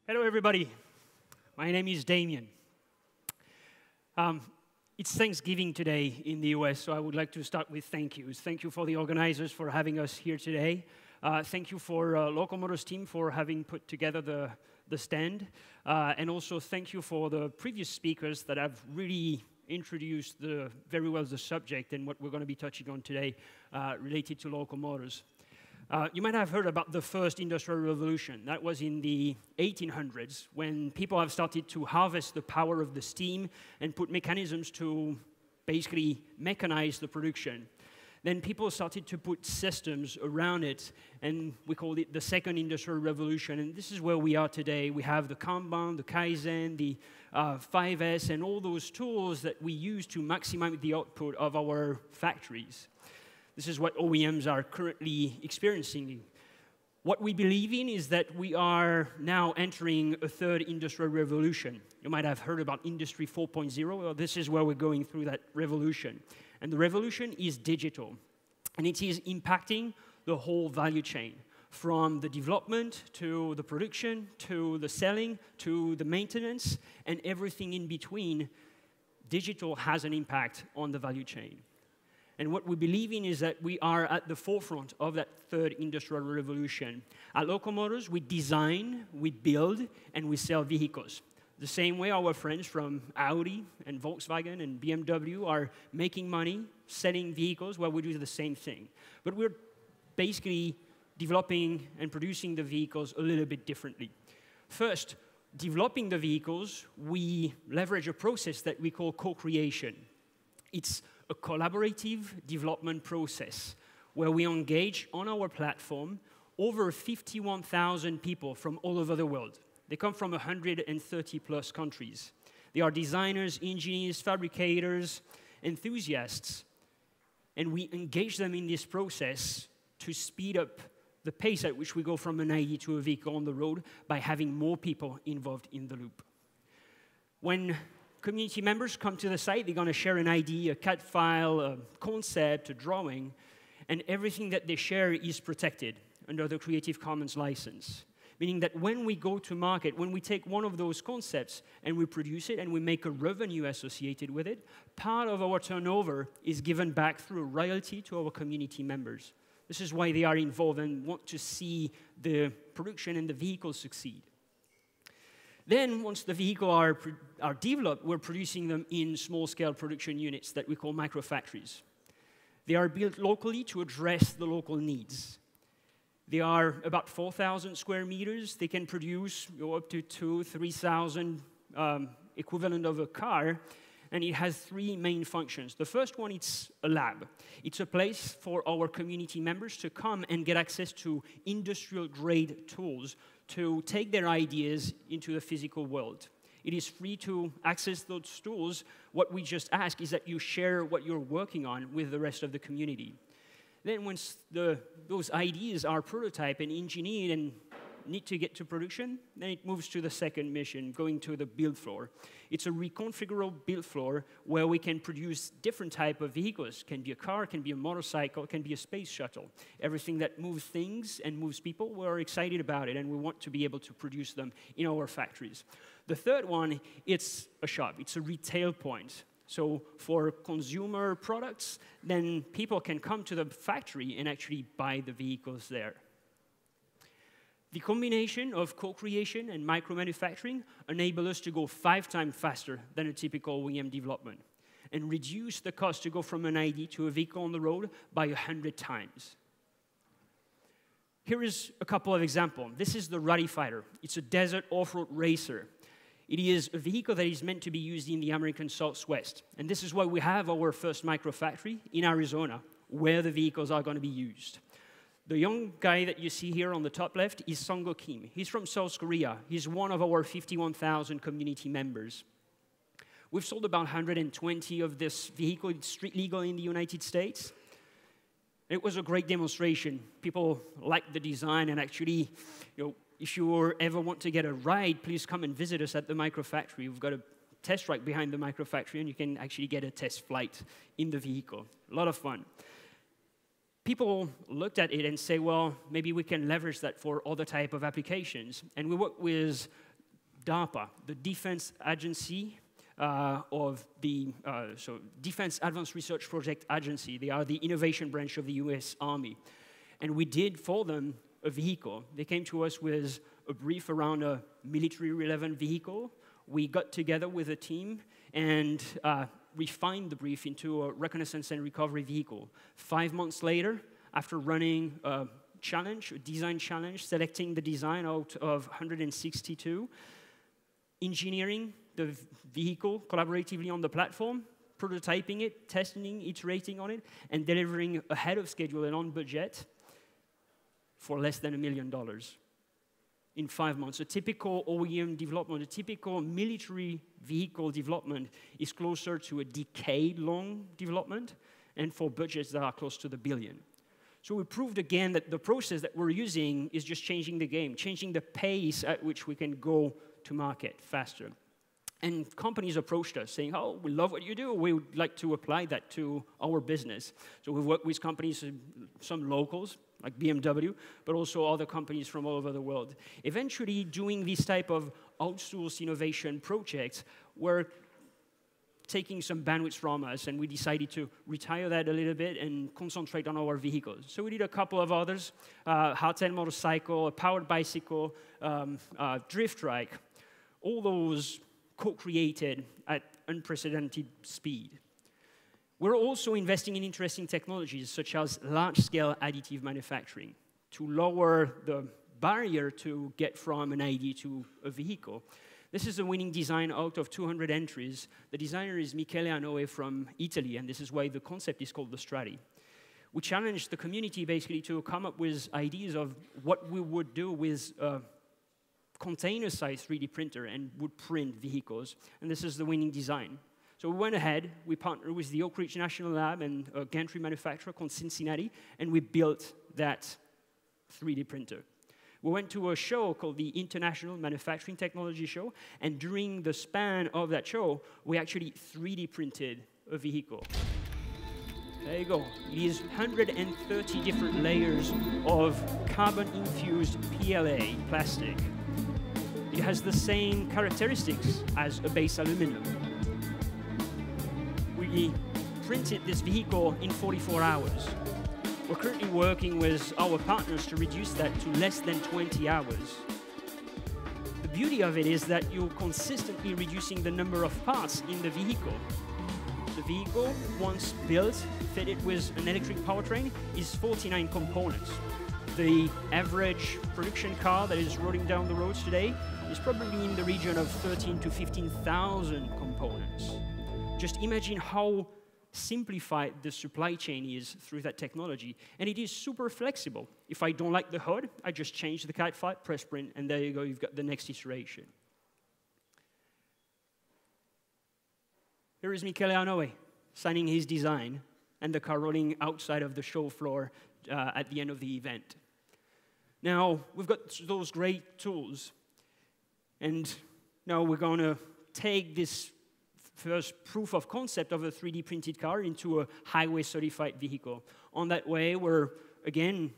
Hello, everybody. My name is Damien. It's Thanksgiving today in the US, so I would like to start with thank yous. Thank you for the organizers for having us here today. Thank you for Local Motors team for having put together the stand. And also thank you for the previous speakers that have really introduced very well the subject and what we're going to be touching on today related to local motors. You might have heard about the first industrial revolution. That was in the 1800s, when people have started to harvest the power of the steam and put mechanisms to basically mechanize the production. Then people started to put systems around it, and we called it the second industrial revolution. And this is where we are today. We have the Kanban, the Kaizen, the 5S, and all those tools that we use to maximize the output of our factories. This is what OEMs are currently experiencing. What we believe in is that we are now entering a third industrial revolution. You might have heard about Industry 4.0. Well, this is where we're going through that revolution. And the revolution is digital. And it is impacting the whole value chain, from the development to the production, to the selling, to the maintenance, and everything in between. Digital has an impact on the value chain. And what we believe in is that we are at the forefront of that third industrial revolution. At Local Motors, we design, we build, and we sell vehicles. The same way our friends from Audi and Volkswagen and BMW are making money, selling vehicles, well, we do the same thing. But we're basically developing and producing the vehicles a little bit differently. First, developing the vehicles, we leverage a process that we call co-creation. It's a collaborative development process where we engage on our platform over 51,000 people from all over the world. They come from 130 plus countries. They are designers, engineers, fabricators, enthusiasts, and we engage them in this process to speed up the pace at which we go from an idea to a vehicle on the road by having more people involved in the loop. When community members come to the site, they're going to share an idea, a CAD file, a concept, a drawing, and everything that they share is protected under the Creative Commons license. Meaning that when we go to market, when we take one of those concepts and we produce it and we make a revenue associated with it, part of our turnover is given back through royalty to our community members. This is why they are involved and want to see the production and the vehicle succeed. Then, once the vehicles are developed, we're producing them in small-scale production units that we call microfactories. They are built locally to address the local needs. They are about 4,000 square meters. They can produce up to 2,000 to 3,000 equivalent of a car, and it has three main functions. The first one, it's a lab. It's a place for our community members to come and get access to industrial-grade tools to take their ideas into the physical world. It is free to access those tools. What we just ask is that you share what you're working on with the rest of the community. Then once those ideas are prototyped and engineered and need to get to production, then it moves to the second mission, going to the build floor. It's a reconfigurable build floor where we can produce different type of vehicles. It can be a car, can be a motorcycle, can be a space shuttle. Everything that moves things and moves people, we're excited about it, and we want to be able to produce them in our factories. The third one, it's a shop. It's a retail point. So for consumer products, then people can come to the factory and actually buy the vehicles there. The combination of co-creation and micro-manufacturing enable us to go 5 times faster than a typical OEM development and reduce the cost to go from an idea to a vehicle on the road by 100 times. Here is a couple of examples. This is the Rally Fighter. It's a desert off-road racer. It is a vehicle that is meant to be used in the American Southwest. And this is why we have our first microfactory in Arizona, where the vehicles are going to be used. The young guy that you see here on the top left is Song-go Kim. He's from South Korea. He's one of our 51,000 community members. We've sold about 120 of this vehicle. It's street legal in the United States. It was a great demonstration. People liked the design, and actually, if you ever want to get a ride, please come and visit us at the microfactory. We've got a test track behind the microfactory, and you can actually get a test flight in the vehicle. A lot of fun. People looked at it and say, well, maybe we can leverage that for other type of applications. And we work with DARPA, the Defense Agency so Defense Advanced Research Project Agency. They are the innovation branch of the US Army. And we did for them a vehicle. They came to us with a brief around a military-relevant vehicle. We got together with a team and refined the brief into a reconnaissance and recovery vehicle. 5 months later, after running a challenge, a design challenge, selecting the design out of 162, engineering the vehicle collaboratively on the platform, prototyping it, testing, iterating on it, and delivering ahead of schedule and on budget for less than $1 million in 5 months. A typical OEM development, a typical military vehicle development is closer to a decade-long development, and for budgets that are close to the billion. So we proved again that the process that we're using is just changing the game, changing the pace at which we can go to market faster. And companies approached us saying, oh, we love what you do. We would like to apply that to our business. So we've worked with companies, some locals, like BMW, but also other companies from all over the world. Eventually, doing this type of outsourced innovation projects were taking some bandwidth from us, and we decided to retire that a little bit and concentrate on our vehicles. So we did a couple of others, hardtail motorcycle, a powered bicycle, drift trike, all those co-created at unprecedented speed. We're also investing in interesting technologies, such as large-scale additive manufacturing, to lower the barrier to get from an idea to a vehicle. This is a winning design out of 200 entries. The designer is Michele Anoe from Italy, and this is why the concept is called the Strati. We challenged the community basically to come up with ideas of what we would do with a container-sized 3D printer and would print vehicles, and this is the winning design. So we went ahead, we partnered with the Oak Ridge National Lab and a gantry manufacturer called Cincinnati, and we built that 3D printer. We went to a show called the International Manufacturing Technology Show, and during the span of that show, we actually 3D printed a vehicle. There you go. It is 130 different layers of carbon-infused PLA plastic. It has the same characteristics as a base aluminum. We printed this vehicle in 44 hours. We're currently working with our partners to reduce that to less than 20 hours. The beauty of it is that you're consistently reducing the number of parts in the vehicle. The vehicle, once built, fitted with an electric powertrain, is 49 components. The average production car that is rolling down the roads today is probably in the region of 13,000 to 15,000 components. Just imagine how simplified the supply chain is through that technology. And it is super flexible. If I don't like the hood, I just change the CAD file, press print, and there you go, you've got the next iteration. Here is Michele Anoe signing his design, and the car rolling outside of the show floor at the end of the event. Now, we've got those great tools, and now we're going to take this first proof of concept of a 3D printed car into a highway certified vehicle. On that way, we're, again,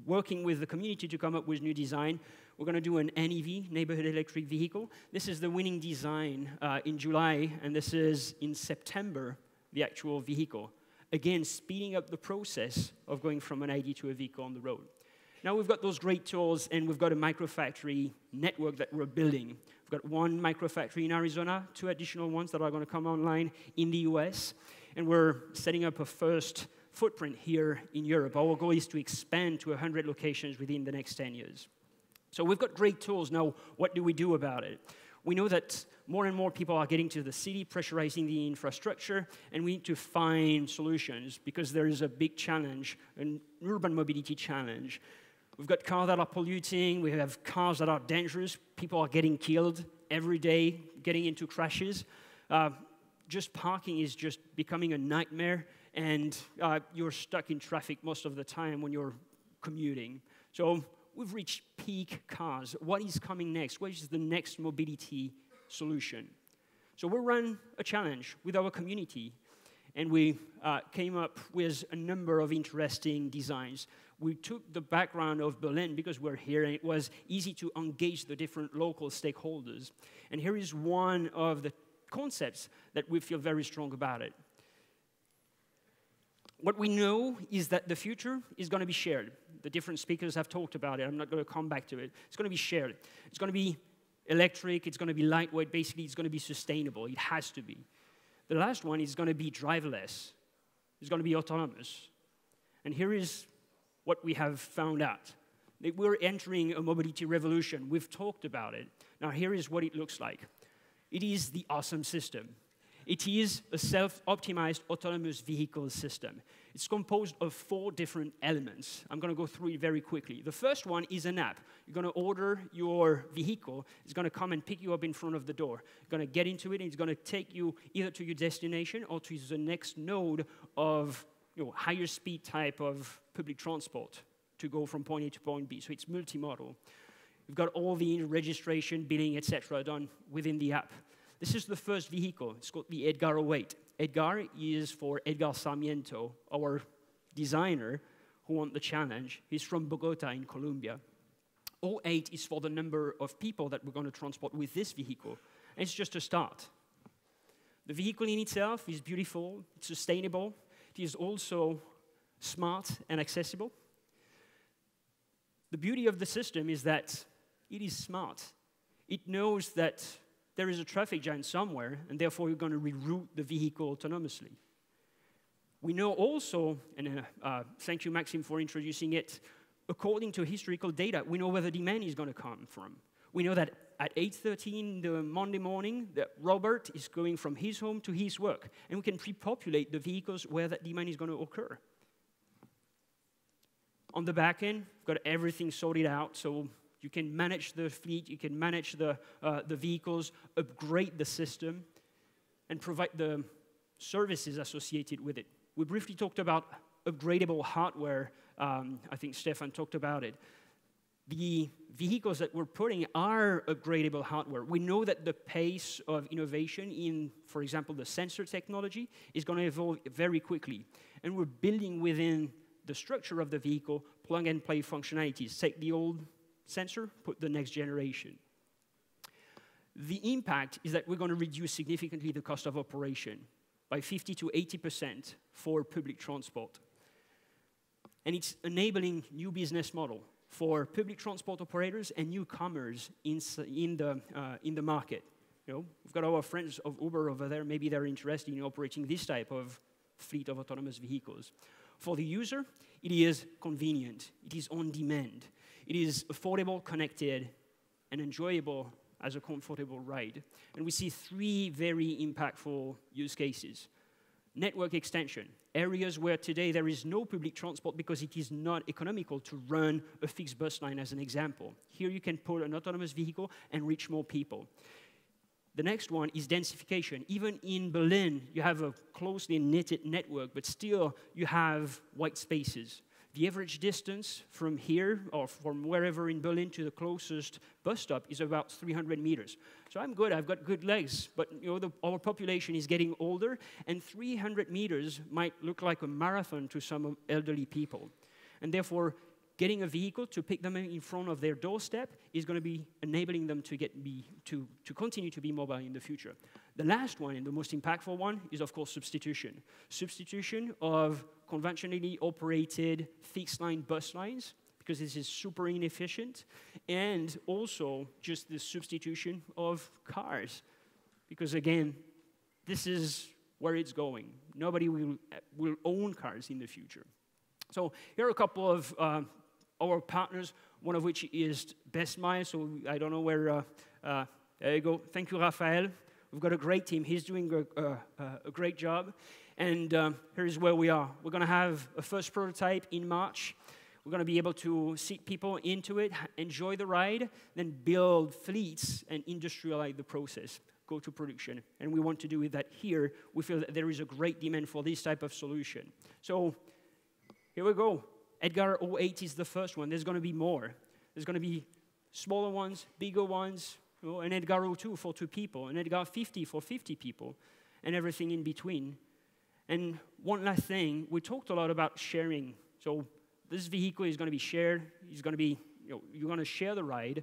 working with the community to come up with new design. We're going to do an NEV, neighborhood electric vehicle. This is the winning design in July, and this is in September, the actual vehicle. Again, speeding up the process of going from an idea to a vehicle on the road. Now we've got those great tools, and we've got a microfactory network that we're building. We've got one microfactory in Arizona, 2 additional ones that are going to come online in the US, and we're setting up a first footprint here in Europe. Our goal is to expand to 100 locations within the next 10 years. So we've got great tools. Now, what do we do about it? We know that more and more people are getting to the city, pressurizing the infrastructure, and we need to find solutions because there is a big challenge, an urban mobility challenge. We've got cars that are polluting, we have cars that are dangerous, people are getting killed every day, getting into crashes. Just parking is just becoming a nightmare, and you're stuck in traffic most of the time when you're commuting. So we've reached peak cars. What is coming next? What is the next mobility solution? So we ran a challenge with our community, and we came up with a number of interesting designs. we took the background of Berlin because we're here, and it was easy to engage the different local stakeholders. And here is one of the concepts that we feel very strong about it. What we know is that the future is going to be shared. The different speakers have talked about it. I'm not going to come back to it. It's going to be shared. It's going to be electric. It's going to be lightweight. Basically, it's going to be sustainable. It has to be. The last one is going to be driverless. It's going to be autonomous. And here is what we have found out. That we're entering a mobility revolution. We've talked about it. Now, here is what it looks like. It is the awesome system. It is a self-optimized autonomous vehicle system. It's composed of 4 different elements. I'm going to go through it very quickly. The first one is an app. You're going to order your vehicle. It's going to come and pick you up in front of the door. You're going to get into it, and it's going to take you either to your destination or to the next node of higher speed type of public transport to go from point A to point B. So it's multimodal. You've got all the registration, billing, etc. done within the app. This is the first vehicle. It's called the Edgar 08. Edgar is for Edgar Sarmiento, our designer who won the challenge. He's from Bogota in Colombia. 08 is for the number of people that we're going to transport with this vehicle. And it's just a start. The vehicle in itself is beautiful, it's sustainable, it is also smart and accessible. The beauty of the system is that it is smart. It knows that there is a traffic jam somewhere, and therefore you're going to reroute the vehicle autonomously. We know also, and thank you, Maxime, for introducing it, according to historical data, we know where the demand is going to come from. We know that at 8:30 in the Monday morning, that Robert is going from his home to his work, and we can pre-populate the vehicles where that demand is going to occur. On the back end, we've got everything sorted out, so you can manage the fleet, you can manage the vehicles, upgrade the system, and provide the services associated with it. We briefly talked about upgradable hardware. I think Stefan talked about it. The vehicles that we're putting are upgradable hardware. We know that the pace of innovation in, for example, the sensor technology is going to evolve very quickly. And we're building within the structure of the vehicle plug-and-play functionalities. Take the old sensor, put the next generation. The impact is that we're going to reduce significantly the cost of operation by 50 to 80% for public transport. And it's enabling new business model for public transport operators and newcomers in the market. We've got our friends of Uber over there. Maybe they're interested in operating this type of fleet of autonomous vehicles. For the user, it is convenient. It is on demand. It is affordable, connected, and enjoyable as a comfortable ride. And we see 3 very impactful use cases. Network extension, areas where today there is no public transport because it is not economical to run a fixed bus line as an example. Here you can put an autonomous vehicle and reach more people. The next one is densification. Even in Berlin, you have a closely knitted network, but still you have white spaces. The average distance from here, or from wherever in Berlin to the closest bus stop is about 300 meters. So I'm good, I've got good legs, but our population is getting older, and 300 meters might look like a marathon to some elderly people. And therefore, getting a vehicle to pick them in front of their doorstep is going to be enabling them to continue to be mobile in the future. The last one, and the most impactful one, is of course substitution. Substitution of conventionally operated fixed line bus lines, because this is super inefficient, and also just the substitution of cars. Because again, this is where it's going. Nobody will own cars in the future. So here are a couple of our partners, one of which is Best Mile, so I don't know where, there you go. Thank you, Raphael. We've got a great team. He's doing a great job. And here's where we are. We're going to have a first prototype in March. We're going to be able to seat people into it, enjoy the ride, then build fleets and industrialize the process, go to production. And we want to do that here. We feel that there is a great demand for this type of solution. So here we go. Edgar 08 is the first one. There's going to be more. There's going to be smaller ones, bigger ones, an Edgar 02 for 2 people, an Edgar 50 for 50 people, and everything in between. And one last thing, we talked a lot about sharing. So this vehicle is going to be shared. It's going to be, you're going to share the ride.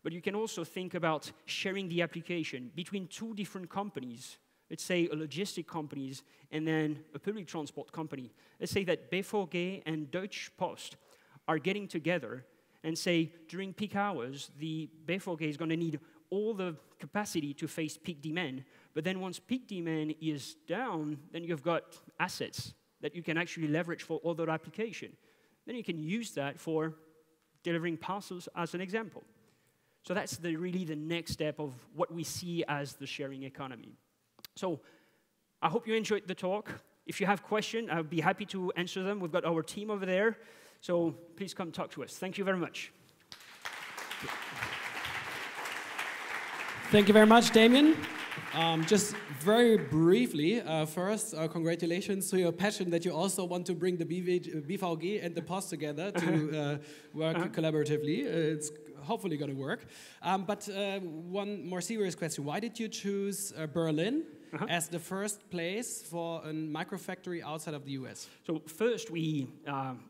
But you can also think about sharing the application between two different companies. Let's say a logistic companies and then a public transport company. Let's say that BVG and Deutsche Post are getting together and say during peak hours, the BVG is going to need all the capacity to face peak demand. But then once peak demand is down, then you've got assets that you can actually leverage for other application. Then you can use that for delivering parcels as an example. So that's really the next step of what we see as the sharing economy. So I hope you enjoyed the talk. If you have questions, I'll be happy to answer them. We've got our team over there. So please come talk to us. Thank you very much. Thank you very much, Damien. Just very briefly, first, congratulations to your passion that you also want to bring the BVG and the Post together to work collaboratively. It's hopefully going to work. But one more serious question. Why did you choose Berlin as the first place for a microfactory outside of the US? So first, we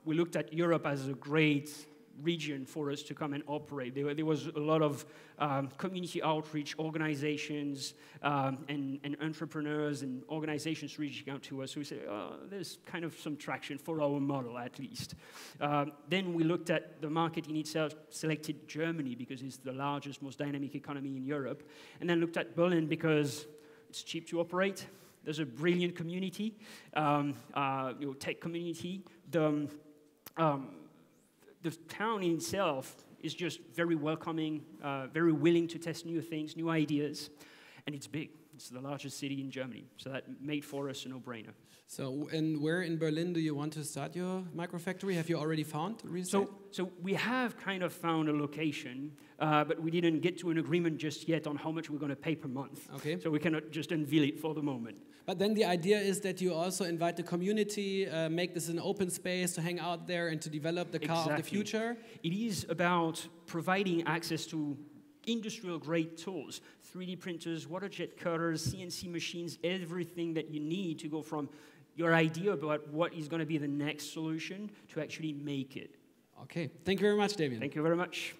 looked at Europe as a great region for us to come and operate. There was a lot of community outreach organizations and entrepreneurs and organizations reaching out to us. So we said, oh, there's kind of some traction for our model, at least. Then we looked at the market in itself, selected Germany because it's the largest, most dynamic economy in Europe, and then looked at Berlin because it's cheap to operate. There's a brilliant community, tech community. The town in itself is just very welcoming, very willing to test new things, new ideas, and it's big. It's the largest city in Germany, so that made for us a no-brainer. So, and where in Berlin do you want to start your microfactory? Have you already found real estate? So we have kind of found a location, but we didn't get to an agreement just yet on how much we're going to pay per month. Okay. So we cannot just unveil it for the moment. But then the idea is that you also invite the community, make this an open space to hang out there and to develop the car of the future. It is about providing access to industrial-grade tools, 3D printers, water jet cutters, CNC machines, everything that you need to go from your idea about what is going to be the next solution to actually make it. Okay. Thank you very much, Damien. Thank you very much.